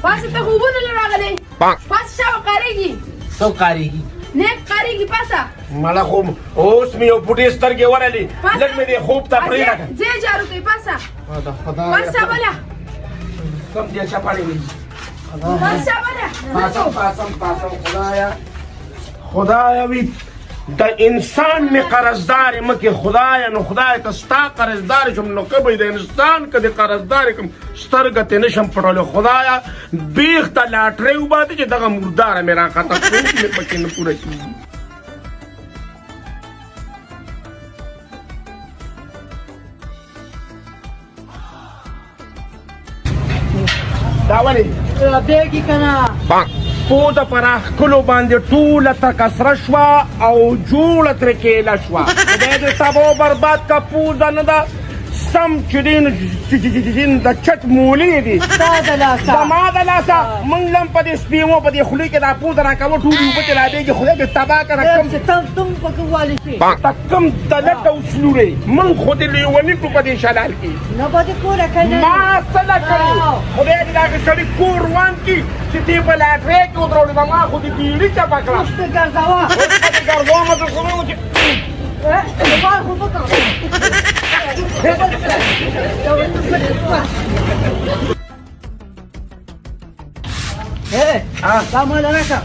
پاسه ته خوبونه راغلي پاسه شاو کاریږي څو کاریږي نیک کاریږي پاسه مالا خو اوس مې یو پټې سترګې ورلې لږ مې دې خوب ته پرېږده زه جارو کوي پاسه پاسه بله کم دې چپاړې وي پاسه بله پاسم خدایا وي د انسان می قرضدار مکه خدایا نو خدای ته ستا قرضدار شم نو کبه د انسان کدي قرضدار کوم سترګه ته نشم پټول خدایا بیخ ته لاټري وباته چې دغه مردار مې را خطا کوم مې پکې نه پوره شي دا ولې بیګی کنه پوزه پراخ کلو باندې ټوله تکسره شوه او جوړه ترې کېله شوه خدای دې تبا برباد کا پوزه نه ده سم چې دین د چت مولې دي زما د لاسه موږ لم په دې سپیمو په دې خولې کې دا پوزه راکوو ټول اوبه چې رابېږي خدای دې تباه کړه تم پکې والی شي ته کم دلک او سلورې موږ خو دې لیوني کړو په دې شلال کې نه به دې کوره کوي ما څه نه کړي خدای دې دغه سړي کور روان کړي چې دې په لاټرۍ کې ودرولې ما خو دې بیړي چپه کړه اوس دې ګرځوه اوس به دې ګرځومه زه خو نه دا مال راکړه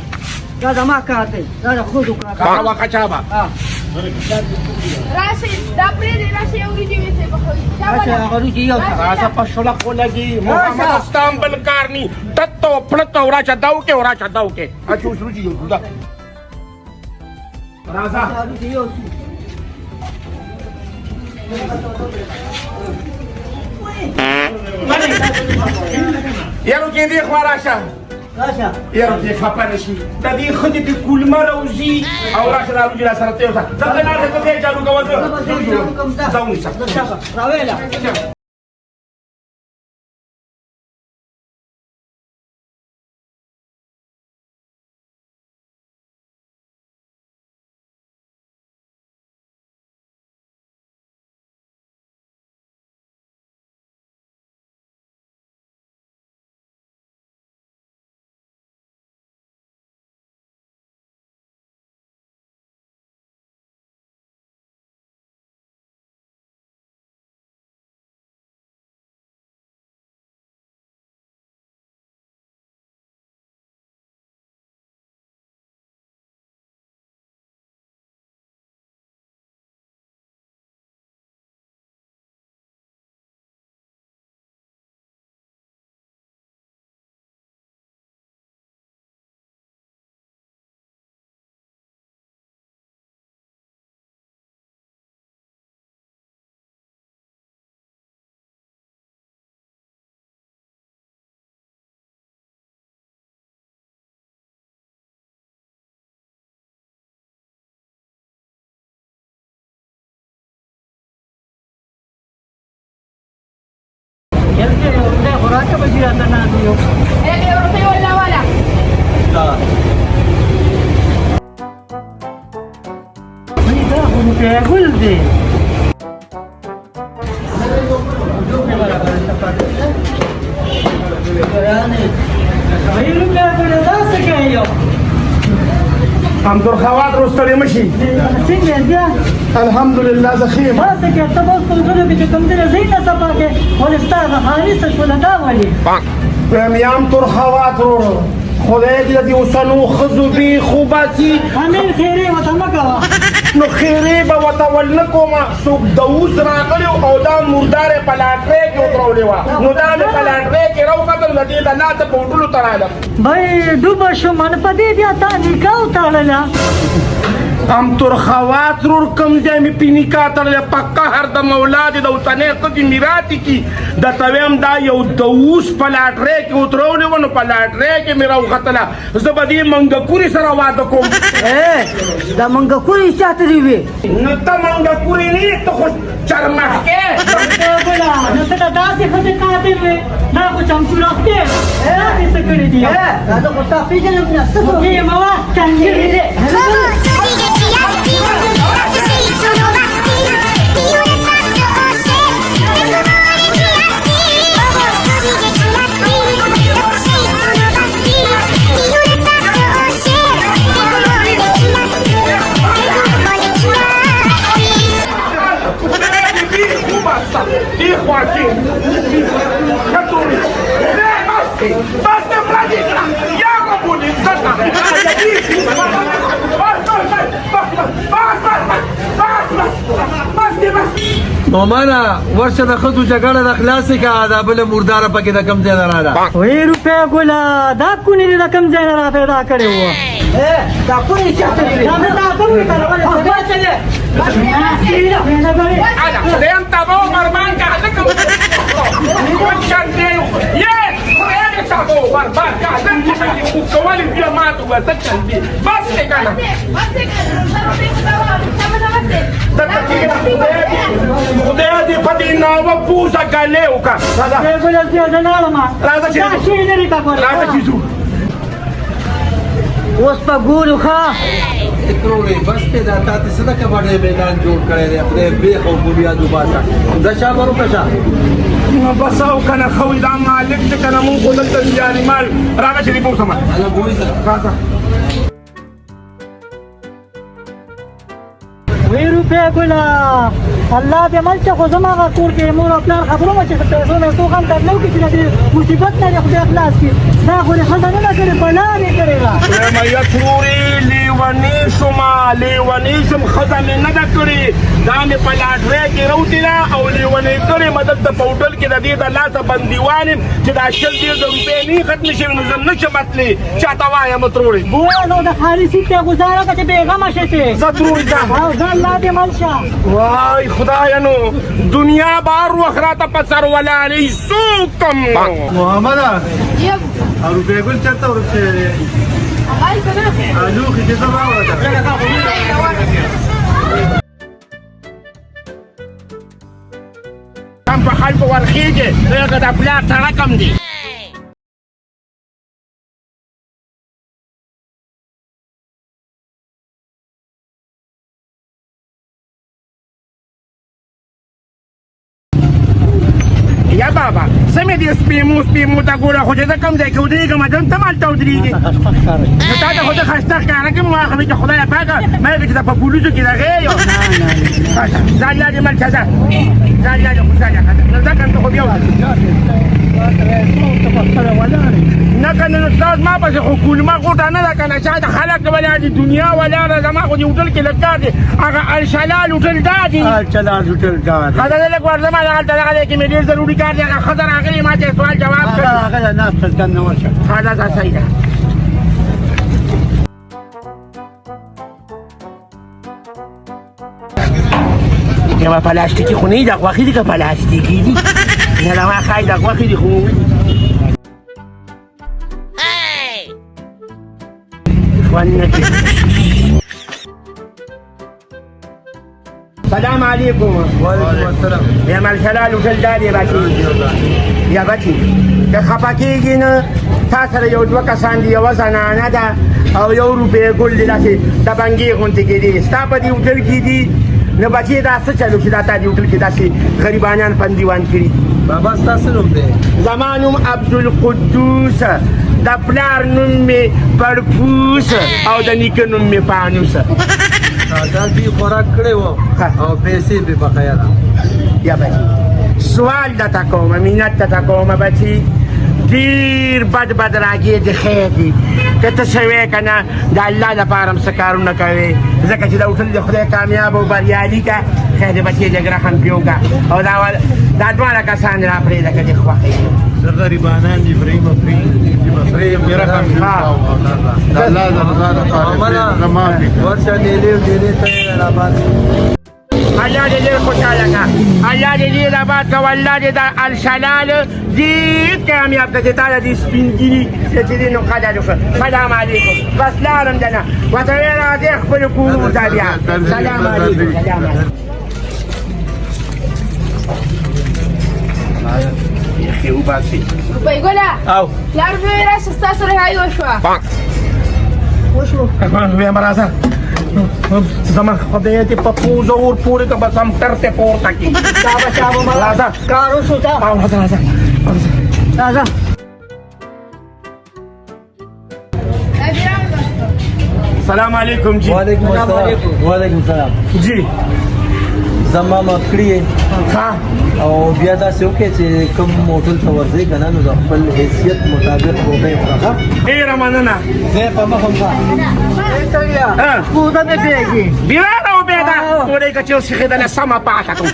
دا زما کار دی دا د ښځو کار دی کاکا واقع چابه راشي دا پرېږدي راشي یو وریجې ویسې پخوي راشه هغه وریجې یو راځه په شوله خو لګي محمد استان بل کار ني تتو پړتو راچا داو کې اچو سروجي یو دا راځه وریجې یو یارو کې دې خوا راشه یارو دې خپه نشي د دې ښځې دې کولمه راوځي او راشه دا وریجې راسره ته یوسه دلته ناست ته دې جارو کوه زه ونیسه راویله خوراکه به جي راته نه دیو روپۍ ولا والا دا خو روپۍ ګل دی همدور خوات روستړې مشي څنګه بیا الحمدلله زخیم ما څه کې تاسو په غره کې کوم دې زین نه سپاکه ولستا خالص څه نه دا ولي پرمیام تور خوات ورو خدای دې دې وسنو خذو بي خوباسي امیر خیره وته مکوا نو خیره به وته ولنکوما سو دوس راغلی او دا مردار په لاټرۍ کې ودرولې وا نو دا په لاټرۍ کې راو کتل دې د الله ته په وټلو تراله بھائی ډوبه شو من په دې بیا تا نکاح تړلا ام تر خواتر کم ځای مې په نکاح تړلی په قهر د مولا دې د اوسنۍ ښځې میراثي کي درته ویم دا یو د اوس په لاټرۍ کې ودرولې وه نو په لاټرۍ کې مې راوختله زه به دې منګکورې سره واده کوم دا منګکورې چاته دي وې نو ته منګکورې نه یې ته خو چرمښکې ګله نو ته د داسې ښځې قاتل وې دا خو چمچوړښتې دا دې څه کړي دي دا د خو تا پېژنم نه څه خو یې مه وه ټنګېږي دی دي خواکې خطوري بس دې پلانې یا قبولې مومانا ورشه د ښځو جګړه د خلاصې که دا بله مرداره پکې د کم ځای نه راله وی روپۍ ګله دا کونې دې د کوم ځای نه را پیدا کړې وه دا کونې چاته دي دا دا کونې که ولې سبا چلې خدایم تبا و برباد کرده که چندین خدایم تبا و برباد کرده که خوب کوالی بیا ماتو بسه چندین بس کنم خدای دې په دې ناوه پوزه ګلې وکړه ګله زه نه لرم راځه چې دا شی لرې که راځه چې ځو اوس په ګورو ښه اتروړې بس کې دا تا ته څه د کبډۍ میدان جوړ کړی دی خدای بیخ او بنیاد وباسه ځه شا به وکړه شا نو بس او که نه ښه وي دا مالک چې که نه مونږ خو دلته جانمال راځه چې دې بوسمه هله بوی ځه راځه وی روپۍ ګله الله دې مل چې خو زما هغه کور کې مور او پلار خبرونه چې پیسو مې څوک هم درنه وکړي چې د دې مصیبت نه دې خدای خلاص کړي دا خو دې ښځه نه ده کړې بلا دې کړې ده وایم یترورې لیونی شومه لیونی شوم ښځه مې نه ده کړې دا مې په لاټرۍ کې راوتله او لیونۍ کړې مه دلته په هوټل کې د دې د لاسه بندیوان یم چې دا 100 روپۍ نه ختمې شوي نو زه نه شم تللی چاته وایم ترورې بوه نو د خالي سیټ ته ګزاره کړه چې بېغمه شې ته زه ترورې ځم او ځه الله دې مل شه وای خدایا نو دنیا بار وخت راته په سر ولاړې څوکم محمده یم روپۍ ګل چېرته ورک شوی دی هغه کنه لوښي دې ته راوړه هم په خلکو ورخېږي لکه د پلار سړک دی یا بابا سمې دې سپېمو ته ګوره خو چې زه کوم ځای کې ودرېږم دلته مالته ودرېږي نو تا ته خو زه ښایسته ښکاره کوم واخلې چې خدایه پاکه ما یې چې په پولیسو کې دغې یو ځه الله دې مل شه ځه ځه الله دې خوشحاله ښه نو ځه که ته خو بیا نه که نه نو ستاسو ما پسې خو کولمه غوټه نه ده که نه شاید خلک ولاړ دي دنیا ولاړه زما خو دې هوټل کې لږ کار دی هغه الشلال هوټل دا دي الشلال هوټل دا دی ښه ده زه لږ ورځم هلته دغه دی کې مې ډېر ضروري کار دی هغه ښځه راغلې ما ته سوال جواب کړي هغه ناسته دننه ورشه ښه ده ځه صحیح ده یوه پلاستیکي خو نه دي دا غوښې دي که پلاستیکي دي نه دا ما ښایي دا غوښې دي خو ژوند نه کوي سلام علیکم وعلیکم السلام یم الشلال هوټل دا دی بچي یا بچي که خفه کېږي نه تا سره یو دوه کسان دي یوه زنانه ده او یو روپۍ ګل دی داسې د بنګې غوندې کې دي ستا په دې هوټل کې دي نو بچې دا څه چلو چې دا تا دې هوټل کې داسې غریبانیان بندیوان کړي بابا ستاسو نوم دی زما نوم عبدالقدوس د پلار نوم مې پړپوس او د نیکه نوم مې پانوس دا دوی خوراک کړی و او پیسې بې بقیه ده یا بچی سوال درته کومه منت درته کومه بچی ډیر بد راګي د خیر دي که ته سوی که نه د الله دپاره هم څه کارونه کوې ځکه چې دا وټل د خدای کامیاب او بریالي که خیر د بچې لږ رحم پې وکړه او دا دواړه کسان را پرېږده که دې خوښه وي زه غریبانان دي فریم میرا کام الله دردا لپاره معافي ورشه ډېلې ته رابان الله دې ډېر خوشحاله کړه الله دې ډېر آباد کړه والله دې دا الشلال ډېر کامیاب کړه چې تا د دې سپین ګیري چې دې نو قدر وکړه سلام علیکم بس لاړم دنه ورته ویې راځئ خپلو کورونو ته بیا سلام علیکم سلام علیکم یخي وباسي روپۍ ګله او پلار مې راشه ستاسو رهایي وشوه وشو ویم راځه زما خدای دې په پوزه ور پورې که بس هم تر ته پورته کړي دا بچا به ما راځه کار وشو تا او راځه راځه سلام علیکم جی وعلیکم السلام وعلیکم السلام جی زما مکړی ها او بیا دا څه وکړي چې کوم موټل ته ورځي کنه نو د خپل حیثیت مطابق روپۍ وکړه ډېره مننه زه په مخ هم ها پوزه مې پیږي بیرانه وبېده ورې که چې اوس ښېدله سمه پاکه کړو